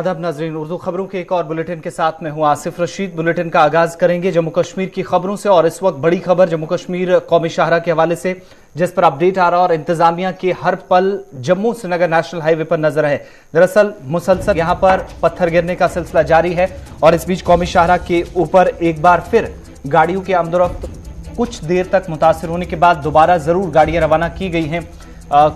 आदाब नाजरीन, उर्दू खबरों के एक और बुलेटिन के साथ मैं हूं आसिफ रशीद। बुलेटिन का आगाज करेंगे जम्मू कश्मीर की खबरों से और इस वक्त बड़ी खबर जम्मू कश्मीर कौमी शाहरा के हवाले से, जिस पर अपडेट आ रहा और इंतजामिया के हर पल जम्मू श्रीनगर नेशनल हाईवे पर नजर है। दरअसल मुसलसल यहां पर पत्थर गिरने का सिलसिला जारी है और इस बीच कौमी शाहरा के ऊपर एक बार फिर गाड़ियों की आमदोरफ्त कुछ देर तक मुतासिर होने के बाद दोबारा जरूर गाड़ियां रवाना की गई हैं।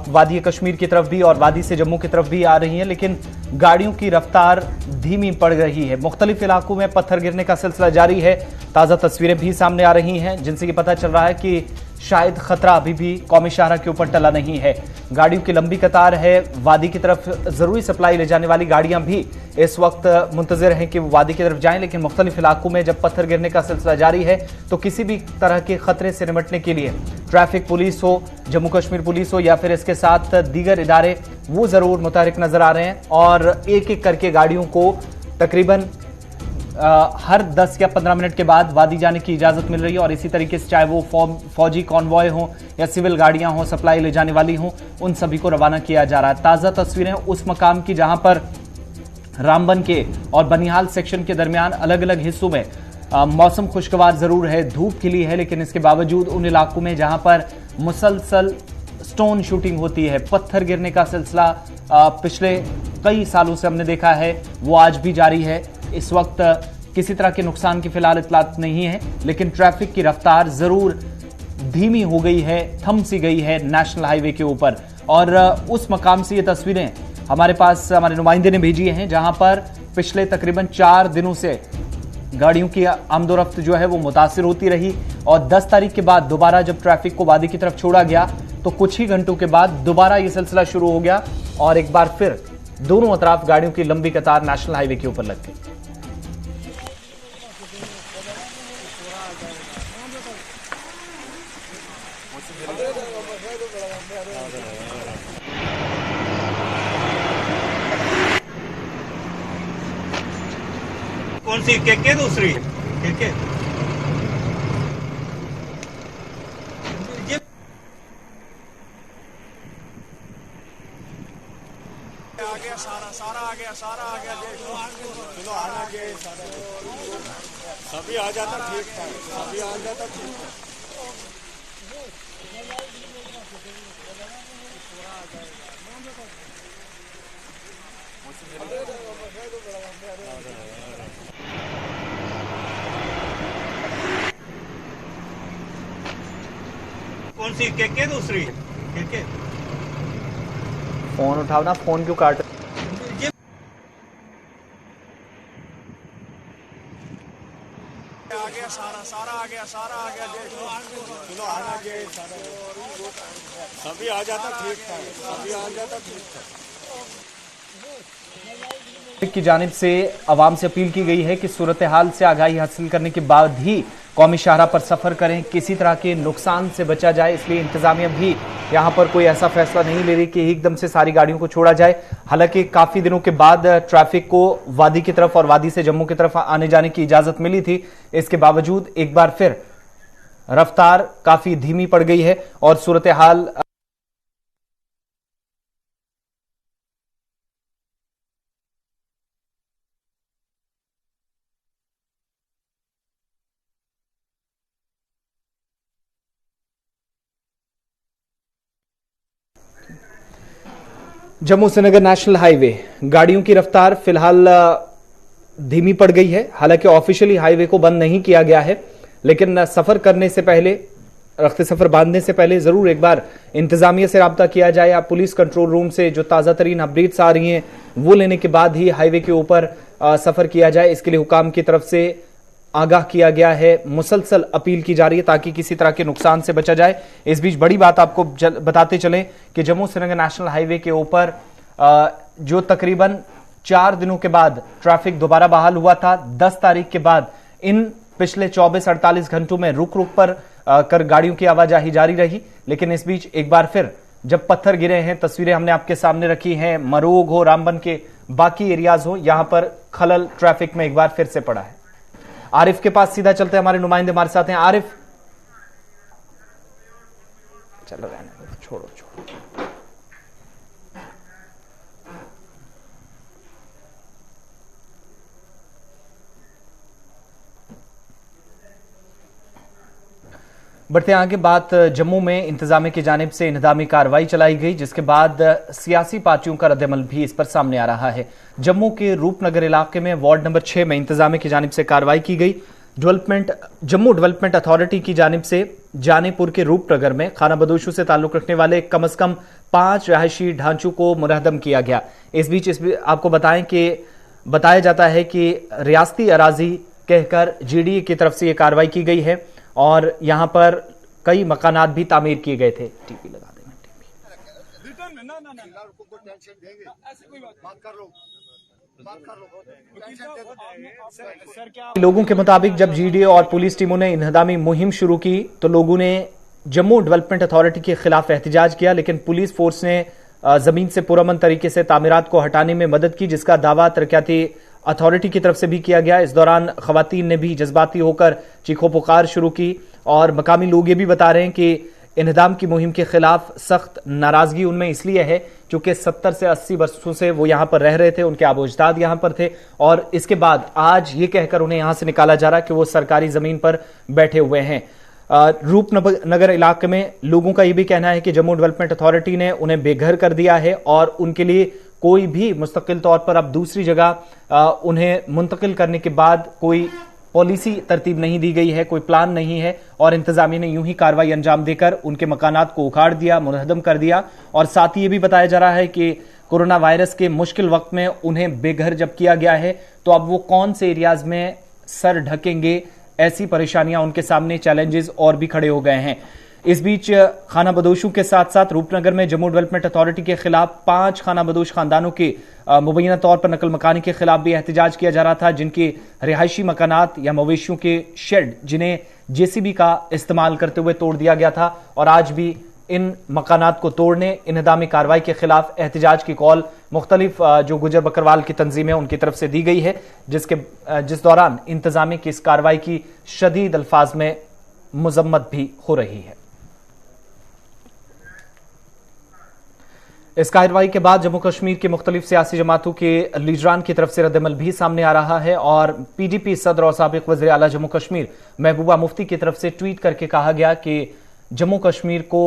वादी कश्मीर की तरफ भी और वादी से जम्मू की तरफ भी आ रही हैं, लेकिन गाड़ियों की रफ्तार धीमी पड़ रही है। मुख्तलिफ इलाकों में पत्थर गिरने का सिलसिला जारी है। ताज़ा तस्वीरें भी सामने आ रही हैं जिनसे कि पता चल रहा है कि शायद खतरा अभी भी कौमी शाहरा के ऊपर टला नहीं है। गाड़ियों की लंबी कतार है। वादी की तरफ जरूरी सप्लाई ले जाने वाली गाड़ियां भी इस वक्त मुंतजिर हैं कि वो वादी की तरफ जाएं, लेकिन मुख्तलिफ इलाकों में जब पत्थर गिरने का सिलसिला जारी है तो किसी भी तरह के खतरे से निपटने के लिए ट्रैफिक पुलिस हो, जम्मू कश्मीर पुलिस हो या फिर इसके साथ दीगर इदारे, वो जरूर मुतहरिक नजर आ रहे हैं और एक एक करके गाड़ियों को तकरीबन हर 10 या 15 मिनट के बाद वादी जाने की इजाजत मिल रही है। और इसी तरीके से चाहे वो फौजी कॉन्वॉय हो या सिविल गाड़ियां हो, सप्लाई ले जाने वाली हो, उन सभी को रवाना किया जा रहा है। ताज़ा तस्वीरें उस मकाम की जहां पर रामबन के और बनिहाल सेक्शन के दरमियान अलग अलग हिस्सों में मौसम खुशगवार जरूर है, धूप खिली है, लेकिन इसके बावजूद उन इलाकों में जहां पर मुसलसल स्टोन शूटिंग होती है, पत्थर गिरने का सिलसिला पिछले कई सालों से हमने देखा है, वो आज भी जारी है। इस वक्त किसी तरह के नुकसान की फिलहाल इतलात नहीं है, लेकिन ट्रैफिक की रफ्तार जरूर धीमी हो गई है, थम सी गई है नेशनल हाईवे के ऊपर। और उस मकाम से ये तस्वीरें हमारे पास हमारे नुमाइंदे ने भेजी हैं जहां पर पिछले तकरीबन 4 दिनों से गाड़ियों की आमदोरफ्त जो है वो मुतासिर होती रही और 10 तारीख के बाद दोबारा जब ट्रैफिक को वादी की तरफ छोड़ा गया तो कुछ ही घंटों के बाद दोबारा ये सिलसिला शुरू हो गया और एक बार फिर दोनों अतराफ गाड़ियों की लंबी कतार नेशनल हाईवे के ऊपर लग गई। कौन सी के दूसरी के आ गया, सारा आ गया, चलो आना गया, सभी आ जाता ठीक था, सभी आ जाता ठीक था। कौन सी के दूसरी के फोन उठाओ ना, फोन क्यों काट? आ गया, सारा आ गया, चलो आना गया, सभी आ जाता ठीक था, सभी आ जाता ठीक था। की जानिब से अवाम से अपील की गई है कि सूरत हाल से आगाही हासिल करने के बाद ही कौमी शाहरा पर सफर करें, किसी तरह के नुकसान से बचा जाए। इसलिए इंतजामिया भी यहां पर कोई ऐसा फैसला नहीं ले रही कि एकदम से सारी गाड़ियों को छोड़ा जाए। हालांकि काफी दिनों के बाद ट्रैफिक को वादी की तरफ और वादी से जम्मू की तरफ आने जाने की इजाजत मिली थी, इसके बावजूद एक बार फिर रफ्तार काफी धीमी पड़ गई है और सूरत हाल जम्मू श्रीनगर नेशनल हाईवे गाड़ियों की रफ्तार फिलहाल धीमी पड़ गई है। हालांकि ऑफिशियली हाईवे को बंद नहीं किया गया है, लेकिन सफर करने से पहले, रख्ते सफर बांधने से पहले जरूर एक बार इंतजामिया से राब्ता किया जाए। आप पुलिस कंट्रोल रूम से जो ताजा तरीन अपडेट्स आ रही हैं वो लेने के बाद ही हाईवे के ऊपर सफर किया जाए। इसके लिए हुकाम की तरफ से आगाह किया गया है, मुसलसल अपील की जा रही है ताकि किसी तरह के नुकसान से बचा जाए। इस बीच बड़ी बात आपको बताते चलें कि जम्मू श्रीनगर नेशनल हाईवे के ऊपर जो तकरीबन 4 दिनों के बाद ट्रैफिक दोबारा बहाल हुआ था, 10 तारीख के बाद इन पिछले 24-48 घंटों में रुक रुक पर कर गाड़ियों की आवाजाही जारी रही। लेकिन इस बीच एक बार फिर जब पत्थर गिरे हैं, तस्वीरें हमने आपके सामने रखी हैं, मरोग हो, रामबन के बाकी एरियाज हो, यहां पर खलल ट्रैफिक में एक बार फिर से पड़ा है। आरिफ के पास सीधा चलते हैं, हमारे नुमाइंदे हमारे साथ हैं। आरिफ, चलो रहने दो, छोड़ो। बढ़ते आगे बात जम्मू में इंतजामिया की जानिब से इंहदामी कार्रवाई चलाई गई, जिसके बाद सियासी पार्टियों का रद्दमल भी इस पर सामने आ रहा है। जम्मू के रूपनगर इलाके में वार्ड नंबर 6 में इंतजामिया की जानिब से कार्रवाई की गई। जम्मू डेवलपमेंट अथॉरिटी की जानिब से जानीपुर के रूपनगर में खाना बदोशों से ताल्लुक रखने वाले कम से कम 5 रहायशी ढांचों को मुनहदम किया गया। इस बीच आपको बताया जाता है कि रियासती अराजी कहकर जीडीए की तरफ से यह कार्रवाई की गई है और यहां पर कई मकानात भी तामीर किए गए थे। टीवी लगा देना। लोगों के मुताबिक जब जीडीए और पुलिस टीमों ने इंहदामी मुहिम शुरू की तो लोगों ने जम्मू डेवलपमेंट अथॉरिटी के खिलाफ एहतजाज किया, लेकिन पुलिस फोर्स ने जमीन से पुरअमन तरीके से तामीरात को हटाने में मदद की, जिसका दावा तरक्याती अथॉरिटी की तरफ से भी किया गया। इस दौरान खवातीन ने भी जज्बाती होकर चीखो पुकार शुरू की और मकामी लोग ये भी बता रहे हैं कि इन्हदाम की मुहिम के खिलाफ सख्त नाराजगी उनमें इसलिए है क्योंकि 70 से 80 वर्षों से वो यहां पर रह रहे थे, उनके आबोजदाद यहां पर थे और इसके बाद आज ये कहकर उन्हें यहां से निकाला जा रहा है कि वो सरकारी जमीन पर बैठे हुए हैं। रूपनगर इलाके में लोगों का यह भी कहना है कि जम्मू डेवलपमेंट अथॉरिटी ने उन्हें बेघर कर दिया है और उनके लिए कोई भी मुस्तकिल तौर पर अब दूसरी जगह उन्हें मुंतकिल करने के बाद कोई पॉलिसी तरतीब नहीं दी गई है, कोई प्लान नहीं है और इंतजामिया ने यूं ही कार्रवाई अंजाम देकर उनके मकानात को उखाड़ दिया, मुनहदम कर दिया। और साथ ही ये भी बताया जा रहा है कि कोरोना वायरस के मुश्किल वक्त में उन्हें बेघर जब किया गया है तो अब वो कौन से एरियाज में सर ढकेंगे, ऐसी परेशानियां उनके सामने, चैलेंजेस और भी खड़े हो गए हैं। इस बीच खाना बदोशों के साथ साथ रूपनगर में जम्मू डेवलपमेंट अथॉरिटी के खिलाफ 5 खाना बदोश खानदानों के मुबैना तौर पर नकल मकानी के खिलाफ भी एहतजाज किया जा रहा था, जिनके रिहायशी मकानात या मवेशियों के शेड जिन्हें जेसीबी का इस्तेमाल करते हुए तोड़ दिया गया था और आज भी इन मकानात को तोड़ने, इन्हदामी कार्रवाई के खिलाफ एहतजाज की कॉल मुख्तलिफ जो गुजर बकरवाल की तंजीम है उनकी तरफ से दी गई है, जिस दौरान इंतजामिया की इस कार्रवाई की शदीद अल्फाज में मुजम्मत भी हो रही है। इस कार्रवाई के बाद जम्मू कश्मीर के मुख्तलिफ सियासी जमातों के लीडरान की तरफ से रद्दमल भी सामने आ रहा है और पीडीपी सदर और साबिक वज़ीर आला जम्मू कश्मीर महबूबा मुफ्ती की तरफ से ट्वीट करके कहा गया कि जम्मू कश्मीर को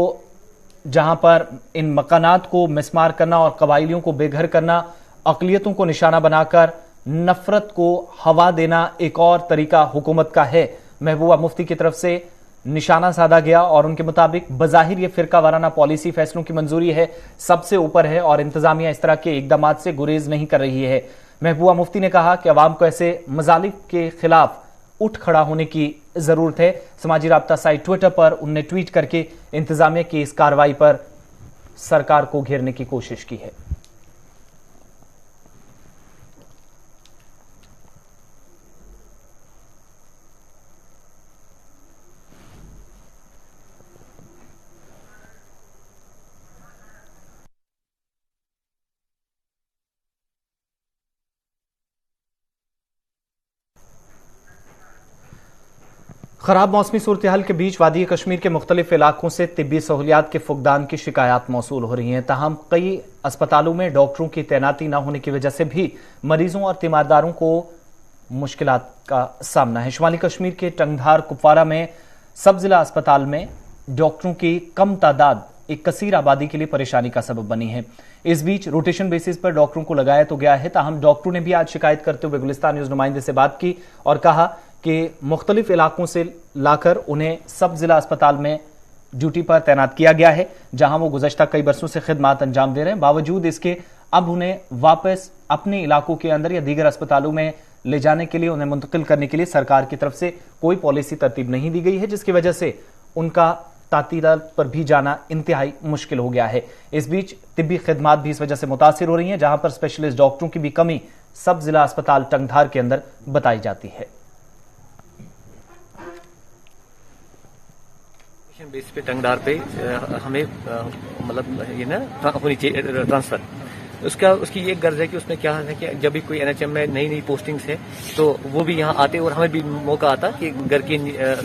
जहां पर इन मकानात को मिसमार करना और कबाइलियों को बेघर करना, अक़लियतों को निशाना बनाकर नफरत को हवा देना एक और तरीका हुकूमत का है, महबूबा मुफ्ती की तरफ से निशाना साधा गया और उनके मुताबिक बज़ाहिर ये फिरका वाराना पॉलिसी फैसलों की मंजूरी है, सबसे ऊपर है और इंतजामिया इस तरह के इकदामात से गुरेज नहीं कर रही है। महबूबा मुफ्ती ने कहा कि अवाम को ऐसे मजालिम के खिलाफ उठ खड़ा होने की जरूरत है। समाजी राब्ता साइट ट्विटर पर उन्होंने ट्वीट करके इंतजामिया की इस कार्रवाई पर सरकार को घेरने की कोशिश की है। खराब मौसमी सूरत हाल के बीच वादी कश्मीर के मुख्तलिफ इलाकों से तिब्बी सहूलियात के फुकदान की शिकायत मौसूल हो रही हैं। ताहम कई अस्पतालों में डॉक्टरों की तैनाती न होने की वजह से भी मरीजों और तीमारदारों को मुश्किलात का सामना है। शुमाली कश्मीर के टंगधार कुपवारा में सब जिला अस्पताल में डॉक्टरों की कम तादाद एक कसीर आबादी के लिए परेशानी का सबब बनी है। इस बीच रोटेशन बेसिस पर डॉक्टरों को लगाया तो गया है, ताहम डॉक्टरों ने भी आज शिकायत करते हुए गुलिस्तान न्यूज नुमाइंदे से बात की और कहा कि मुख्तलिफ इलाकों से लाकर उन्हें सब जिला अस्पताल में ड्यूटी पर तैनात किया गया है, जहां वो गुज़श्ता कई बरसों से खिदमात अंजाम दे रहे हैं। बावजूद इसके अब उन्हें वापस अपने इलाकों के अंदर या दीगर अस्पतालों में ले जाने के लिए, उन्हें मुंतकिल करने के लिए सरकार की तरफ से कोई पॉलिसी तरतीब नहीं दी गई है, जिसकी वजह से उनका तातीलात पर भी जाना इंतहाई मुश्किल हो गया है। इस बीच तिब्बी खिदमात भी इस वजह से मुतासिर हो रही हैं, जहां पर स्पेशलिस्ट डॉक्टरों की भी कमी सब जिला अस्पताल टंगधार के अंदर बताई जाती है। बेस पे टंगधार पे हमें मतलब ये ना होनी चाहिए ट्रांसफर। उसकी एक गर्ज है कि उसमें क्या है कि जब भी कोई एनएचएम में नई नई पोस्टिंग्स है तो वो भी यहाँ आते और हमें भी मौका आता कि घर के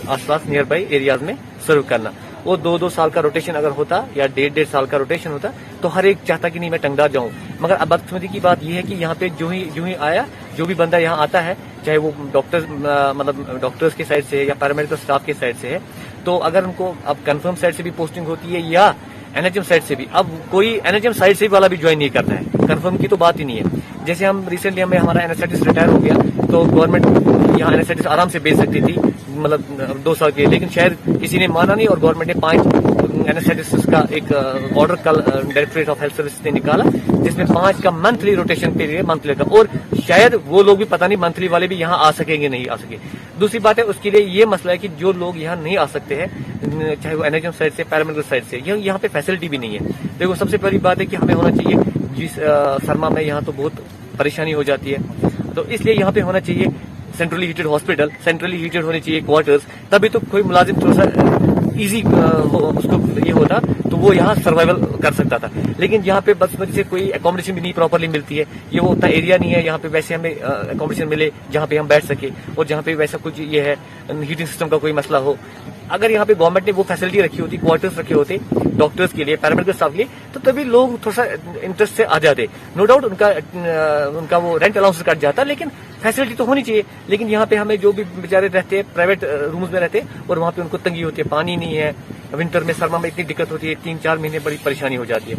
आसपास नियर बाई एरियाज में सर्व करना। वो 2-2 साल का रोटेशन अगर होता या 1.5 साल का रोटेशन होता तो हर एक चाहता कि नहीं मैं टंगधार जाऊं। मगर अब बदकिस्मती की बात यह है कि यहाँ पे जो ही आया, जो भी बंदा यहाँ आता है, चाहे वो डॉक्टर्स मतलब डॉक्टर्स के साइड से है या पैरामेडिकल स्टाफ के साइड से है, तो अगर उनको अब कंफर्म साइड से भी पोस्टिंग होती है या एनएचएम साइड से भी, अब कोई एनएचएम साइड से वाला भी ज्वाइन नहीं करता है, कंफर्म की तो बात ही नहीं है। जैसे हम रिसेंटली हमारा एनेस्थेटिस्ट रिटायर हो गया, तो गवर्नमेंट यहाँ एनेस्थेटिस्ट आराम से भेज सकती थी, मतलब 2 साल के, लेकिन शायद किसी ने माना नहीं और गवर्नमेंट ने 5 एनेस्थेटिस्ट का एक ऑर्डर कल डायरेक्टरेट ऑफ हेल्थ सर्विस ने निकाला, जिसमें 5 का मंथली रोटेशन पीरियड मंथली का, और शायद वो लोग भी पता नहीं मंथली वाले भी यहाँ आ सकेंगे नहीं आ सके। दूसरी बात है, उसके लिए ये मसला है कि जो लोग यहाँ नहीं आ सकते हैं, चाहे वो एनएचएम साइड से, पैरामेडिकल साइड से, यहाँ पे फैसिलिटी भी नहीं है। देखो सबसे पहली बात है कि हमें होना चाहिए, जिस सरमा में यहाँ तो बहुत परेशानी हो जाती है, तो इसलिए यहाँ पे होना चाहिए centrally heated hospital, centrally heated होने चाहिए क्वार्टर्स, तभी तो कोई मुलाजिम थोड़ा सा इजी उसको ये होता तो वो यहाँ सर्वाइवल कर सकता था। लेकिन यहाँ पे बस वजह से कोई अकोमोडेशन भी नहीं प्रॉपरली मिलती है, ये वो उतना एरिया नहीं है यहाँ पे वैसे हमें अकोमोडेशन मिले जहाँ पे हम बैठ सके, और जहाँ पे वैसा कुछ ये है हीटिंग सिस्टम का कोई मसला हो। अगर यहाँ पे गवर्नमेंट ने वो फैसिलिटी रखी होती, क्वार्टर्स रखे होते डॉक्टर्स के लिए, पैरामेडिकल स्टाफ के लिए, तो तभी लोग थोड़ा सा इंटरेस्ट से आ जाते। नो डाउट उनका वो रेंट अलाउंस कट जाता, लेकिन फैसिलिटी तो होनी चाहिए। लेकिन यहाँ पे हमें जो भी बेचारे रहते हैं प्राइवेट रूम्स में रहते हैं, और वहाँ पे उनको तंगी होती है, पानी नहीं है, विंटर में सरमा में इतनी दिक्कत होती है, 3-4 महीने बड़ी परेशानी हो जाती है।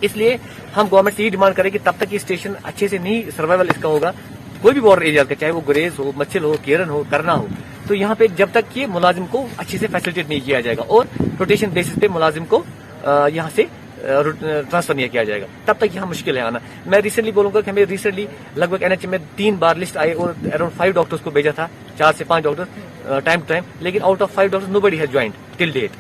इसलिए हम गवर्नमेंट से ये डिमांड करें कि तब तक ये स्टेशन अच्छे से नहीं सर्वाइवल इसका होगा, कोई भी बॉर्डर एरिया का, चाहे वो गुरेज हो, मच्छल हो, केरन हो, करना हो, तो यहाँ पे जब तक ये मुलाजिम को अच्छे से फैसिलिटेट नहीं किया जाएगा और रोटेशन बेसिस पे मुलाजिम को यहाँ से ट्रांसफर नहीं किया जाएगा, तब तक यहाँ मुश्किल है आना। मैं रिसेंटली बोलूंगा कि हमें रिसेंटली लगभग एनएचएम में 3 बार लिस्ट आई और अराउंड 5 डॉक्टर्स को भेजा था, 4 से 5 डॉक्टर टाइम टू टाइम, लेकिन out of 5 doctors nobody has joined till date.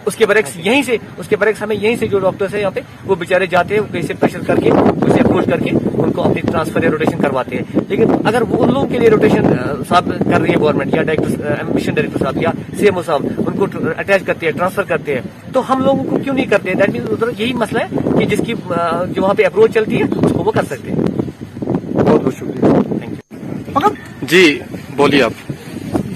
उसके बरक्स हमें यहीं से जो डॉक्टर्स है यहाँ पे वो बेचारे जाते हैं, कैसे प्रेशर करके उसे अप्रोच करके उनको अपनी ट्रांसफर या रोटेशन करवाते हैं। लेकिन अगर वो उन लोगों के लिए रोटेशन साहब कर रही है गवर्नमेंट या डायरेक्टर मिशन डायरेक्टर साहब या सीएमओ साहब उनको अटैच करते हैं, ट्रांसफर करते हैं, तो हम लोगों को क्यों नहीं करते? दैट मीन उधर यही मसला है कि जिसकी जो वहाँ पे अप्रोच चलती है उसको वो कर सकते हैं। बहुत बहुत शुक्रिया, थैंक यू जी। बोलिए आप।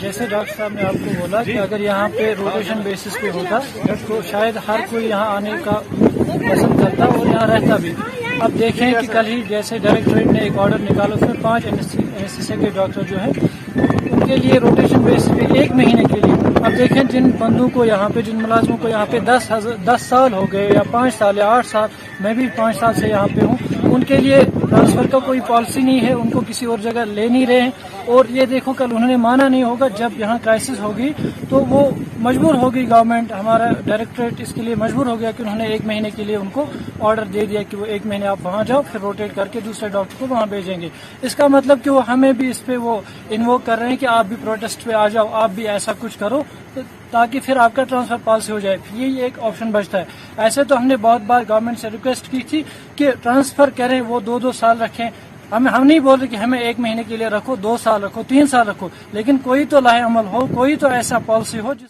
जैसे डॉक्टर साहब ने आपको बोला कि अगर यहाँ पे रोटेशन बेसिस पे होता तो शायद हर कोई यहाँ आने का पसंद करता और यहाँ रहता भी। अब देखें कि कल ही जैसे डायरेक्टरेट ने एक ऑर्डर निकाला, उसमें 5 एनेस्थीसिया के डॉक्टर जो है उनके लिए रोटेशन बेसिस पे 1 महीने के लिए। अब देखें जिन बंदों को यहाँ पे, जिन मुलाजिमों को यहाँ पे 10 साल हो गए या 5 साल या 8 साल, मैं भी 5 साल से यहाँ पे हूँ, उनके लिए ट्रांसफर का कोई पॉलिसी नहीं है, उनको किसी और जगह ले नहीं रहे हैं। और ये देखो कल उन्होंने माना नहीं होगा, जब यहाँ क्राइसिस होगी तो वो मजबूर होगी, गवर्नमेंट हमारा डायरेक्टरेट इसके लिए मजबूर हो गया कि उन्होंने 1 महीने के लिए उनको ऑर्डर दे दिया कि वो 1 महीने आप वहाँ जाओ, फिर रोटेट करके दूसरे डॉक्टर को वहाँ भेजेंगे। इसका मतलब कि वो हमें भी इस पे वो इन्वोक कर रहे हैं कि आप भी प्रोटेस्ट पे आ जाओ, आप भी ऐसा कुछ करो ताकि फिर आपका ट्रांसफर पॉलिसी हो जाए। यही एक ऑप्शन बचता है। ऐसे तो हमने बहुत बार गवर्नमेंट से रिक्वेस्ट की थी कि ट्रांसफर करें, वो 2-2 साल रखें। हम नहीं बोल रहे कि हमें 1 महीने के लिए रखो, 2 साल रखो, 3 साल रखो, लेकिन कोई तो लाहे अमल हो, कोई तो ऐसा पॉलिसी हो जिस।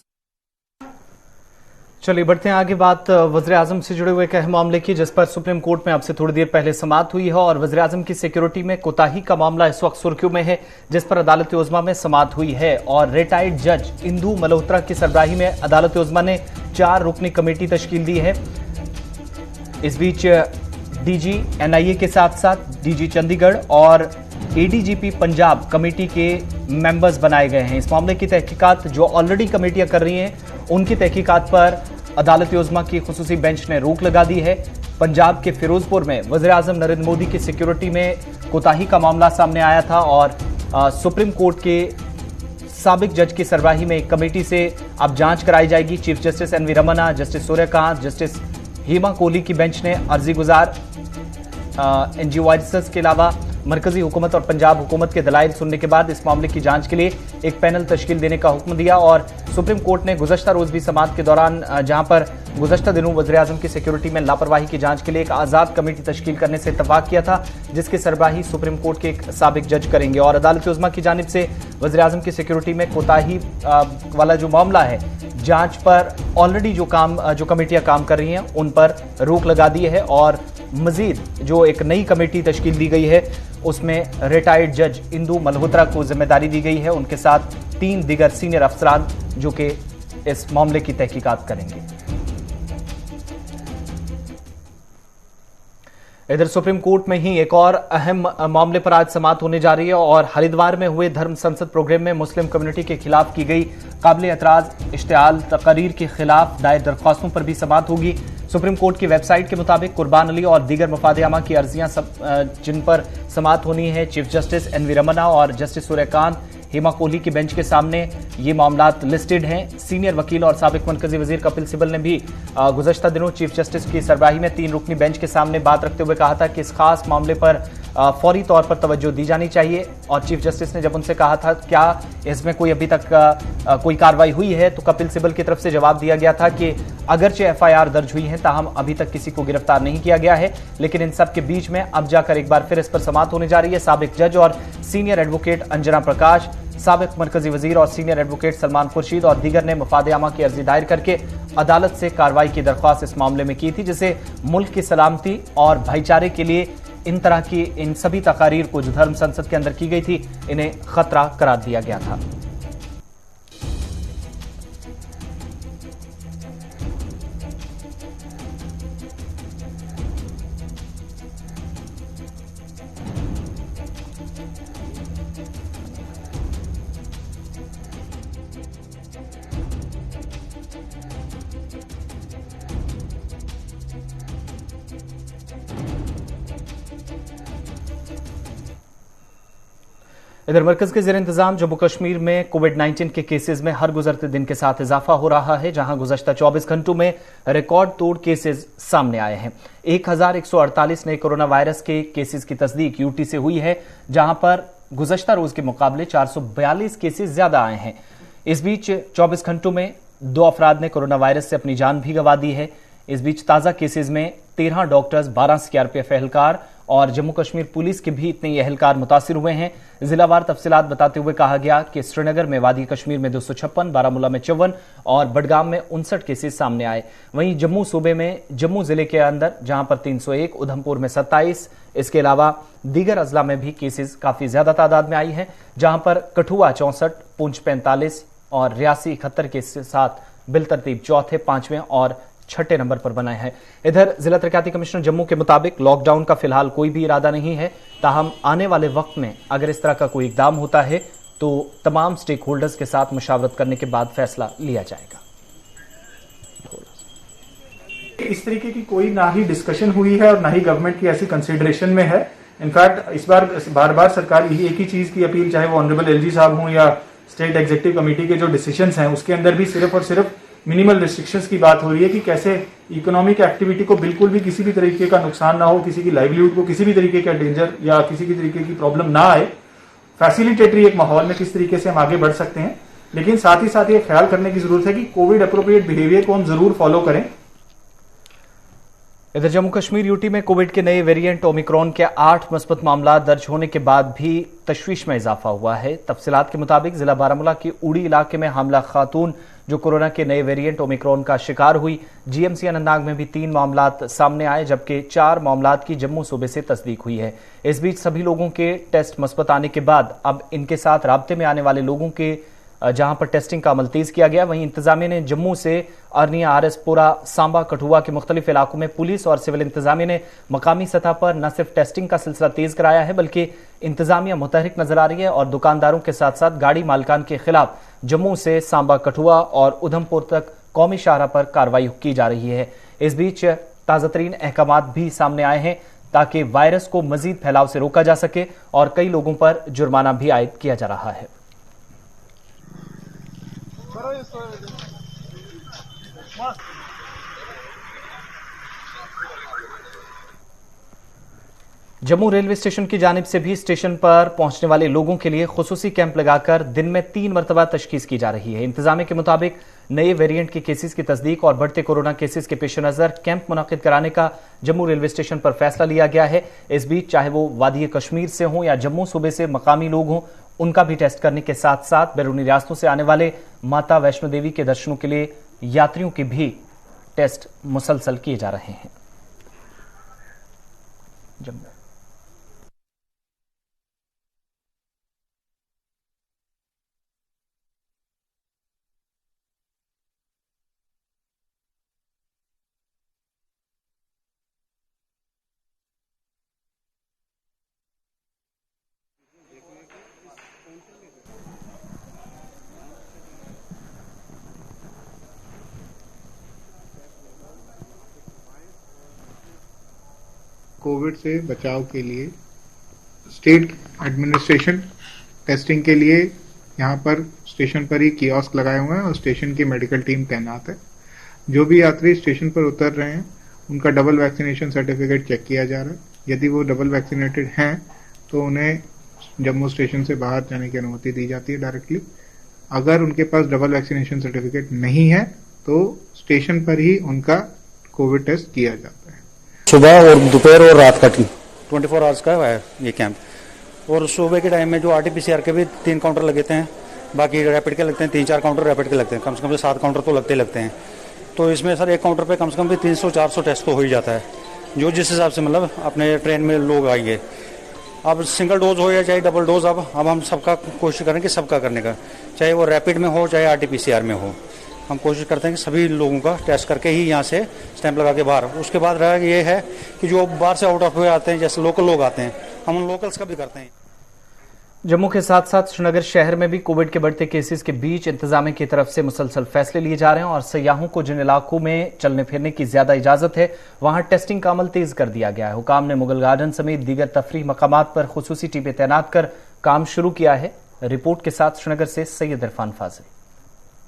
चलिए बढ़ते हैं आगे। बात वज़ीर आज़म से जुड़े हुए एक अहम मामले की, जिस पर सुप्रीम कोर्ट में अब से थोड़ी देर पहले समाअत हुई है और वज़ीर आज़म की सिक्योरिटी में कोताही का मामला इस वक्त सुर्खियों में है, जिस पर अदालत उज़्मा में समाअत हुई है। और रिटायर्ड जज इंदु मल्होत्रा की सरबराही में अदालत उज़्मा ने 4 रुकनी कमेटी तश्कील दी है। इस बीच डीजी एनआईए के साथ साथ डीजी चंडीगढ़ और एडीजीपी पंजाब कमेटी के मेंबर्स बनाए गए हैं। इस मामले की तहकीकात जो ऑलरेडी कमेटियां कर रही हैं, उनकी तहकीकात पर अदालत उज़्मा की खुसूसी बेंच ने रोक लगा दी है। पंजाब के फिरोजपुर में वज़ीर आज़म नरेंद्र मोदी की सिक्योरिटी में कोताही का मामला सामने आया था और सुप्रीम कोर्ट के साबिक जज की सरबराही में एक कमेटी से अब जांच कराई जाएगी। Chief justice NV Ramana, justice Suryakant, justice Hema Kohli की बेंच ने अर्जी गुजार एनजीओ के अलावा मरकजी हुकूमत और पंजाब हुकूमत के दलाइल सुनने के बाद इस मामले की जांच के लिए एक पैनल तश्कील देने का हुक्म दिया। और सुप्रीम कोर्ट ने गुज़श्ता रोज भी समाअत के दौरान, जहां पर गुज़श्ता दिनों वज़ीर आज़म की सिक्योरिटी में लापरवाही की जांच के लिए एक आज़ाद कमेटी तश्कील करने से इत्तफाक किया था, जिसकी सरबराही सुप्रीम कोर्ट के एक साबिक जज करेंगे। और अदालत उज़्मा की जानिब से वज़ीर आज़म की सिक्योरिटी में कोताही वाला जो मामला है, जांच पर ऑलरेडी जो कमेटियां काम कर रही हैं उन पर रोक लगा दी है। और मजीद जो एक नई कमेटी तश्कील दी गई है उसमें रिटायर्ड जज इंदु मल्होत्रा को जिम्मेदारी दी गई है, उनके साथ 3 दीगर सीनियर अफसरान जो कि इस मामले की तहकीकात करेंगे। इधर सुप्रीम कोर्ट में ही एक और अहम मामले पर आज समाअत होने जा रही है और हरिद्वार में हुए धर्म संसद प्रोग्राम में मुस्लिम कम्युनिटी के खिलाफ की गई काबिल एतराज इश्तिहाल तकरीर के खिलाफ दायर दरख्वास्तों पर भी समाअत होगी। सुप्रीम कोर्ट की वेबसाइट के मुताबिक कुर्बान अली और दीगर मफाद आमा की अर्जियां जिन पर समाअत होनी है, चीफ जस्टिस एनवी रमन्ना और जस्टिस सूर्यकांत हेमा कोहली की बेंच के सामने ये मामलात लिस्टेड हैं। सीनियर वकील और साबिक मरकजी वजीर कपिल सिब्बल ने भी गुज़श्ता दिनों चीफ जस्टिस की सरबराही में 3 रुकनी बेंच के सामने बात रखते हुए कहा था कि इस खास मामले पर फौरी तौर पर तवज्जो दी जानी चाहिए। और चीफ जस्टिस ने जब उनसे कहा था क्या इसमें कोई अभी तक कोई कार्रवाई हुई है, तो कपिल सिब्बल की तरफ से जवाब दिया गया था कि अगरचे FIR दर्ज हुई है ताहम अभी तक किसी को गिरफ्तार नहीं किया गया है। लेकिन इन सब के बीच में अब जाकर एक बार फिर इस पर समाअत होने जा रही है। साबिक जज और सीनियर एडवोकेट अंजना प्रकाश, साबिक मरकजी वजीर और सीनियर एडवोकेट सलमान खुर्शीद और दीगर ने मफाद आमा की अर्जी दायर करके अदालत से कार्रवाई की दरख्वास्त इस मामले में की थी, जिसे मुल्क की सलामती और भाईचारे के लिए इन तरह की इन सभी तकारीर को जो धर्म संसद के अंदर की गई थी इन्हें खतरा करार दिया गया था। इधर मरकज के जेर इंतजाम जम्मू कश्मीर में कोविड-19 के केसेस में हर गुजरते दिन के साथ इजाफा हो रहा है, जहां गुज़श्ता 24 घंटों में रिकॉर्ड तोड़ केसेस सामने आए हैं। 1148 नए कोरोना वायरस के केसेस की तस्दीक यूटी से हुई है, जहां पर गुज़श्ता रोज के मुकाबले 442 केसेस ज्यादा आए हैं। इस बीच 24 घंटों में 2 अफराद ने कोरोना वायरस से अपनी जान भी गंवा दी है। इस बीच ताजा केसेस में 13 डॉक्टर्स, 12 CRPF एहलकार और जम्मू कश्मीर पुलिस के भी इतने एहलकार मुतासिर हुए हैं। जिलावार तफसीलात बताते हुए कहा गया कि श्रीनगर में वादी कश्मीर में 256, बारामूला में 54 और बडगाम में 59 केसेस सामने आए। वहीं जम्मू सूबे में जम्मू जिले के अंदर जहां पर 301, उधमपुर में 27, इसके अलावा दीगर अजला में भी केसेस काफी ज्यादा तादाद में आई हैं, जहां पर कठुआ 64, पुंछ 45 और रियासी 71 के साथ बिलतरतीब चौथे, 5वें और 6ठे नंबर पर बनाए हैं। इधर जिला तरक्याती कमिश्नर जम्मू के मुताबिक लॉकडाउन का फिलहाल कोई भी इरादा नहीं है, ताहम आने वाले वक्त में अगर इस तरह का कोई इकदाम होता है तो तमाम स्टेक होल्डर्स के साथ मुशावरत करने के बाद फैसला लिया जाएगा। इस तरीके की कोई ना ही डिस्कशन हुई है और ना ही गवर्नमेंट की ऐसी कंसिडरेशन में है। इनफैक्ट इस बार बार सरकार यही एक ही चीज की अपील, चाहे वो ऑनरेबल LG साहब हों या स्टेट एग्जीक्यूटिव कमेटी के जो डिसीजंस हैं उसके अंदर भी सिर्फ और सिर्फ मिनिमल रिस्ट्रिक्शंस की बात हो रही है कि कैसे इकोनॉमिक एक्टिविटी को बिल्कुल भी किसी भी तरीके का नुकसान ना हो, किसी की लाइवलीहुड को किसी भी तरीके का डेंजर या किसी भी तरीके की प्रॉब्लम ना आए, फैसिलिटेटरी एक माहौल में किस तरीके से हम आगे बढ़ सकते हैं। लेकिन साथ ही साथ ये ख्याल करने की जरूरत है कि कोविड अप्रोप्रिएट बिहेवियर को हम जरूर फॉलो करें। इधर जम्मू कश्मीर यूटी में कोविड के नए वेरिएंट ओमिक्रॉन के 8 मुस्बत मामला दर्ज होने के बाद भी तशवीश में इजाफा हुआ है। तफसीलात के मुताबिक जिला बारामूला के उड़ी इलाके में हामला खातून जो कोरोना के नए वेरिएंट ओमिक्रॉन का शिकार हुई। GMC अनंतनाग में भी 3 मामलात सामने आए, जबकि 4 मामलात की जम्मू सूबे से तस्दीक हुई है। इस बीच सभी लोगों के टेस्ट मुस्बत आने के बाद अब इनके साथ राब्ते में आने वाले लोगों के जहां पर टेस्टिंग का अमल तेज किया गया, वहीं इंतजामिया ने जम्मू से अरनिया, RS-पुरा, सांबा, कठुआ के मुख्तलिफ इलाकों में पुलिस और सिविल इंतजामिया ने मकामी सतह पर न सिर्फ टेस्टिंग का सिलसिला तेज कराया है बल्कि इंतजामिया मुतहरिक नजर आ रही है और दुकानदारों के साथ साथ गाड़ी मालकान के खिलाफ जम्मू से सांबा, कठुआ और उधमपुर तक कौमी शाहरा पर कार्रवाई की जा रही है। इस बीच ताज़ा तरीन अहकामात भी सामने आए हैं ताकि वायरस को मजीद फैलाव से रोका जा सके और कई लोगों पर जुर्माना भी आयद किया जा रहा है। जम्मू रेलवे स्टेशन की जानिब से भी स्टेशन पर पहुंचने वाले लोगों के लिए खुसूसी कैंप लगाकर दिन में 3 मरतबा तशखीस की जा रही है। इंतजामिया के मुताबिक नए वेरिएंट के केसेस की तस्दीक और बढ़ते कोरोना केसेस के पेश नजर कैंप मुनाकिद कराने का जम्मू रेलवे स्टेशन पर फैसला लिया गया है। इस बीच चाहे वो वादी कश्मीर से हों या जम्मू सूबे से मकामी लोग हों, उनका भी टेस्ट करने के साथ साथ बैरूनी रियासतों से आने वाले माता वैष्णो देवी के दर्शनों के लिए यात्रियों के भी टेस्ट मुसलसल किए जा रहे हैं। जम्मू कोविड से बचाव के लिए स्टेट एडमिनिस्ट्रेशन टेस्टिंग के लिए यहाँ पर स्टेशन पर ही कियोस्क लगाए हुए हैं और स्टेशन की मेडिकल टीम तैनात है। जो भी यात्री स्टेशन पर उतर रहे हैं उनका डबल वैक्सीनेशन सर्टिफिकेट चेक किया जा रहा है। यदि वो डबल वैक्सीनेटेड हैं तो उन्हें जम्मू स्टेशन से बाहर जाने की अनुमति दी जाती है डायरेक्टली। अगर उनके पास डबल वैक्सीनेशन सर्टिफिकेट नहीं है तो स्टेशन पर ही उनका कोविड टेस्ट किया जाता है। सुबह और दोपहर और रात का 24 आवर्स का है ये कैंप। और सुबह के टाइम में जो RT-PCR के भी 3 काउंटर लगते हैं, बाकी रैपिड के लगते हैं 3-4 काउंटर रैपिड के लगते हैं, कम से कम 7 काउंटर तो लगते हैं। तो इसमें सर एक काउंटर पे कम से कम भी 300-400 टेस्ट तो हो ही जाता है, जो जिस हिसाब से मतलब अपने ट्रेन में लोग आएंगे। अब सिंगल डोज हो या चाहे डबल डोज, अब हम सबका कोशिश करें कि सबका करने का, चाहे वो रैपिड में हो चाहे RT-PCR में हो, हम कोशिश करते हैं कि सभी लोगों का टेस्ट करके ही यहाँ से स्टैंप लगा के बाहर। उसके बाद रहा ये है कि जो बाहर से आउट ऑफ वे आते हैं, जैसे लोकल लोग आते हैं, हम उन लोकल्स का भी करते हैं। जम्मू के साथ साथ श्रीनगर शहर में भी कोविड के बढ़ते केसेस के बीच इंतजामिया की तरफ से मुसलसल फैसले लिए जा रहे हैं और सयाहों को जिन इलाकों में चलने फिरने की ज्यादा इजाजत है वहां टेस्टिंग का अमल तेज कर दिया गया है। हुकाम ने मुगल गार्डन समेत दीगर तफरीह मकामात पर खुसूसी टीमें तैनात कर काम शुरू किया है। रिपोर्ट के साथ श्रीनगर से सैयद इरफान फाजिल।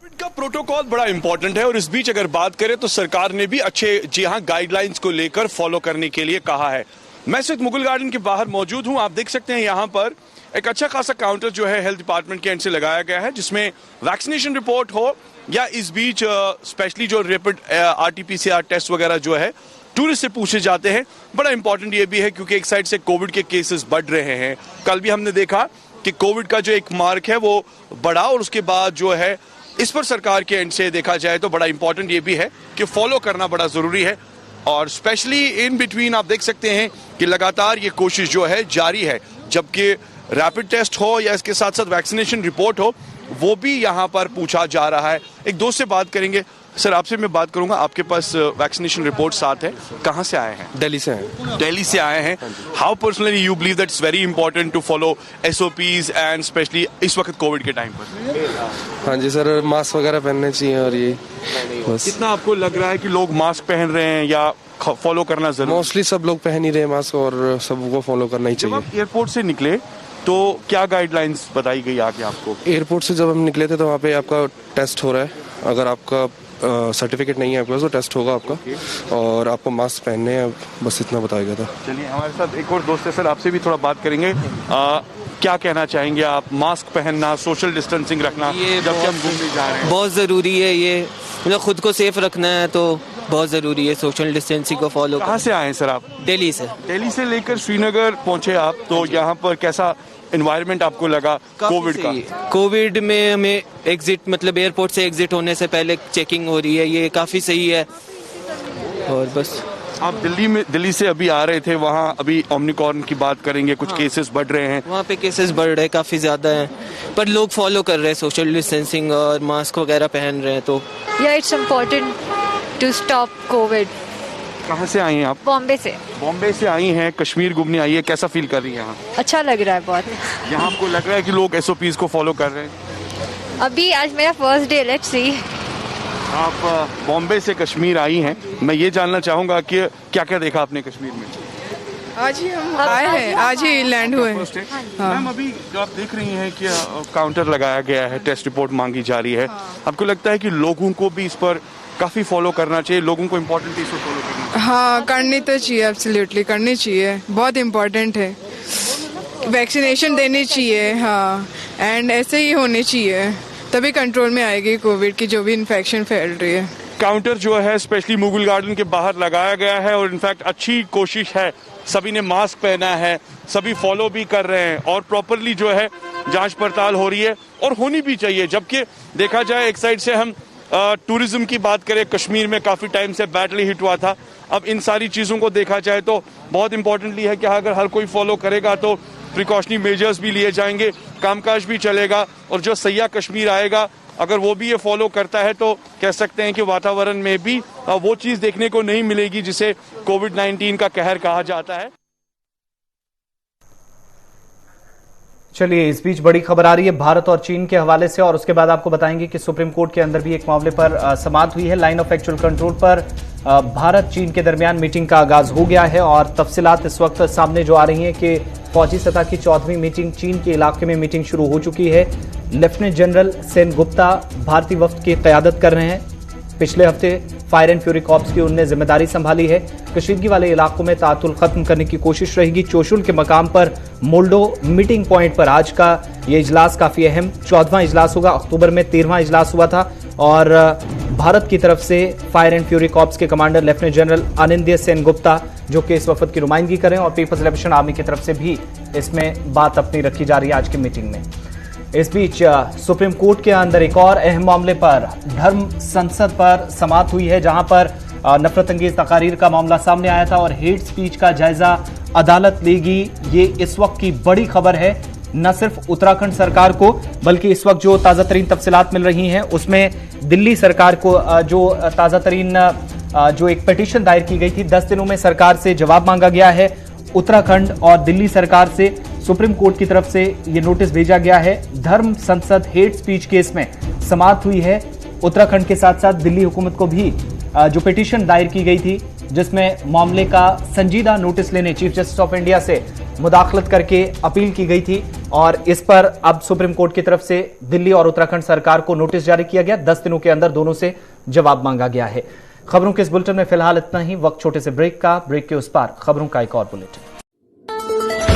कोविड का प्रोटोकॉल बड़ा इंपॉर्टेंट है और इस बीच अगर बात करें तो सरकार ने भी अच्छे गाइडलाइंस को लेकर फॉलो करने के लिए कहा है। मैं सिर्फ मुगल गार्डन के बाहर मौजूद हूं। आप देख सकते हैं यहाँ पर एक अच्छा खासा काउंटर जो है हेल्थ डिपार्टमेंट के एंड से लगाया गया है, जिसमें वैक्सीनेशन रिपोर्ट हो या इस बीच स्पेशली जो रैपिड RT-PCR टेस्ट वगैरह जो है टूरिस्ट से पूछे जाते हैं। बड़ा इंपॉर्टेंट ये भी है क्योंकि एक साइड से कोविड के केसेस बढ़ रहे हैं। कल भी हमने देखा कि कोविड का जो एक मार्क है वो बढ़ा और उसके बाद जो है इस पर सरकार के एंड से देखा जाए तो बड़ा इंपॉर्टेंट ये भी है कि फॉलो करना बड़ा जरूरी है। और स्पेशली इन बिटवीन आप देख सकते हैं कि लगातार ये कोशिश जो है जारी है, जबकि रैपिड टेस्ट हो या इसके साथ साथ वैक्सीनेशन रिपोर्ट हो वो भी यहाँ पर पूछा जा रहा है। एक दोस्त से बात करेंगे। सर आपसे मैं बात करूंगा, आपके पास वैक्सीनेशन रिपोर्ट साथ है, कहाँ से आए हैं? दिल्ली से हैं। दिल्ली से आए हैं। How personally you believe that it's very important to follow SOPs and specially इस वक्त कोविड के टाइम पर? हाँ जी सर, मास्क वगैरह पहनने चाहिए और ये बस। कितना आपको लग रहा है कि लोग मास्क पहन रहे हैं या फॉलो करना जरूरी? मोस्टली सब लोग पहन ही रहे मास्क और सबको फॉलो करना ही चाहिए। जब आप एयरपोर्ट से निकले तो क्या गाइडलाइंस बताई गई आगे आपको? एयरपोर्ट से जब हम निकले थे तो वहाँ पे आपका टेस्ट हो रहा है। अगर आपका सर्टिफिकेट नहीं है आपके पास तो टेस्ट होगा आपका और आपको मास्क पहनने हैं, बस इतना बताया गया था। चलिए हमारे साथ एक और दोस्त है, सर आपसे भी थोड़ा बात करेंगे। क्या कहना चाहेंगे आप? मास्क पहनना, सोशल डिस्टेंसिंग रखना, ये जबकि हम घूमने जा रहे हैं, बहुत ज़रूरी है। ये मतलब खुद को सेफ रखना है तो बहुत ज़रूरी है सोशल डिस्टेंसिंग को फॉलो। कहाँ से आए हैं सर आप? दिल्ली से। दिल्ली से लेकर श्रीनगर पहुँचे आप, तो यहाँ पर कैसा एनवायरनमेंट आपको लगा कोविड का? कोविड में हमें एग्जिट मतलब एयरपोर्ट से एग्जिट होने से पहले चेकिंग हो रही है, ये काफ़ी सही है। और बस आप दिल्ली से अभी आ रहे थे, वहाँ अभी ओमिक्रॉन की बात करेंगे, कुछ केसेस बढ़ रहे हैं वहाँ पे, केसेस बढ़ रहे हैं काफ़ी ज़्यादा हैं, पर लोग फॉलो कर रहे हैं सोशल डिस्टेंसिंग और मास्क वगैरह पहन रहे हैं। तो it's important to stop COVID. कहाँ से आई हैं आप? बॉम्बे से। बॉम्बे से आई हैं, कश्मीर घूमने आई है, कैसा फील कर रही है यहाँ? अच्छा लग रहा है बहुत। यहाँ आपको लग रहा है कि लोग SOPs को फॉलो कर रहे हैं? अभी आज मेरा फर्स्ट डे, लेट्स सी। आप बॉम्बे से कश्मीर आई हैं, मैं ये जानना चाहूँगा कि क्या क्या देखा आपने कश्मीर में? आज ही हम आए हैं, आज ही लैंड हुए हैं। मैम अभी जो आप देख रही हैं कि काउंटर लगाया गया है, टेस्ट रिपोर्ट मांगी जा रही है, आपको लगता है कि लोगों को भी इस पर काफी फॉलो करना चाहिए? लोगों को इम्पोर्टेंट इसको फॉलो करना चाहिए? हाँ, करनी तो चाहिए, एब्सोल्युटली करनी चाहिए, बहुत इम्पोर्टेंट है। वैक्सीनेशन देनी चाहिए, हाँ, एंड ऐसे ही होनी चाहिए, तभी कंट्रोल में आएगी कोविड की जो भी इन्फेक्शन फैल रही है। काउंटर जो है स्पेशली मुगल गार्डन के बाहर लगाया गया है और इनफैक्ट अच्छी कोशिश है, सभी ने मास्क पहना है, सभी फॉलो भी कर रहे हैं और प्रॉपरली जो है जांच पड़ताल हो रही है और होनी भी चाहिए। जबकि देखा जाए एक साइड से हम टूरिज्म की बात करें, कश्मीर में काफ़ी टाइम से बैटल हिट हुआ था, अब इन सारी चीज़ों को देखा जाए तो बहुत इंपॉर्टेंटली है कि अगर हर कोई फॉलो करेगा तो प्रिकॉशनरी मेजर्स भी लिए जाएंगे, कामकाज भी चलेगा और जो सयाह कश्मीर आएगा अगर वो भी ये फॉलो करता है तो कह सकते हैं कि वातावरण में भी वो चीज़ देखने को नहीं मिलेगी जिसे कोविड-19 का कहर कहा जाता है। चलिए, इस बीच बड़ी खबर आ रही है भारत और चीन के हवाले से, और उसके बाद आपको बताएंगे कि सुप्रीम कोर्ट के अंदर भी एक मामले पर समाअत हुई है। लाइन ऑफ एक्चुअल कंट्रोल पर भारत चीन के दरमियान मीटिंग का आगाज हो गया है और तफसीलात इस वक्त सामने जो आ रही हैं कि फौजी सतह की 14वीं मीटिंग चीन के इलाके में मीटिंग शुरू हो चुकी है। लेफ्टिनेंट जनरल सेनगुप्ता भारतीय वफ्द की क़यादत कर रहे हैं। पिछले हफ्ते फायर एंड फ्यूरी कॉर्प्स की उनने जिम्मेदारी संभाली है। कशीदगी वाले इलाकों में तातुल खत्म करने की कोशिश रहेगी। चोशुल के मकाम पर मोल्डो मीटिंग पॉइंट पर आज का ये इजलास काफी अहम 14वां इजलास होगा। अक्टूबर में 13वां इजलास हुआ था और भारत की तरफ से फायर एंड फ्यूरी कॉर्प्स के कमांडर लेफ्टिनेंट जनरल अनिंद्य सेनगुप्ता जो कि इस वफद की नुमाइंदगी करें, और पीपल्स लिबरेशन आर्मी की तरफ से भी इसमें बात अपनी रखी जा रही है आज की मीटिंग में। इस बीच सुप्रीम कोर्ट के अंदर एक और अहम मामले पर धर्म संसद पर समाअत हुई है, जहां पर नफरत अंगेज तकारीर का मामला सामने आया था और हेट स्पीच का जायजा अदालत लेगी। ये इस वक्त की बड़ी खबर है, न सिर्फ उत्तराखंड सरकार को बल्कि इस वक्त जो ताज़ा तरीन तफसीलात मिल रही हैं उसमें दिल्ली सरकार को जो ताज़ा तरीन जो एक पिटीशन दायर की गई थी 10 दिनों में सरकार से जवाब मांगा गया है। उत्तराखंड और दिल्ली सरकार से सुप्रीम कोर्ट की तरफ से ये नोटिस भेजा गया है। धर्म संसद हेट स्पीच केस में समाअत हुई है। उत्तराखंड के साथ साथ दिल्ली हुकूमत को भी जो पिटीशन दायर की गई थी जिसमें मामले का संजीदा नोटिस लेने चीफ जस्टिस ऑफ इंडिया से मुदाखलत करके अपील की गई थी, और इस पर अब सुप्रीम कोर्ट की तरफ से दिल्ली और उत्तराखंड सरकार को नोटिस जारी किया गया। 10 दिनों के अंदर दोनों से जवाब मांगा गया है। खबरों के इस बुलेटिन में फिलहाल इतना ही। वक्त छोटे से ब्रेक का, ब्रेक के उस पार खबरों का एक और बुलेटिन।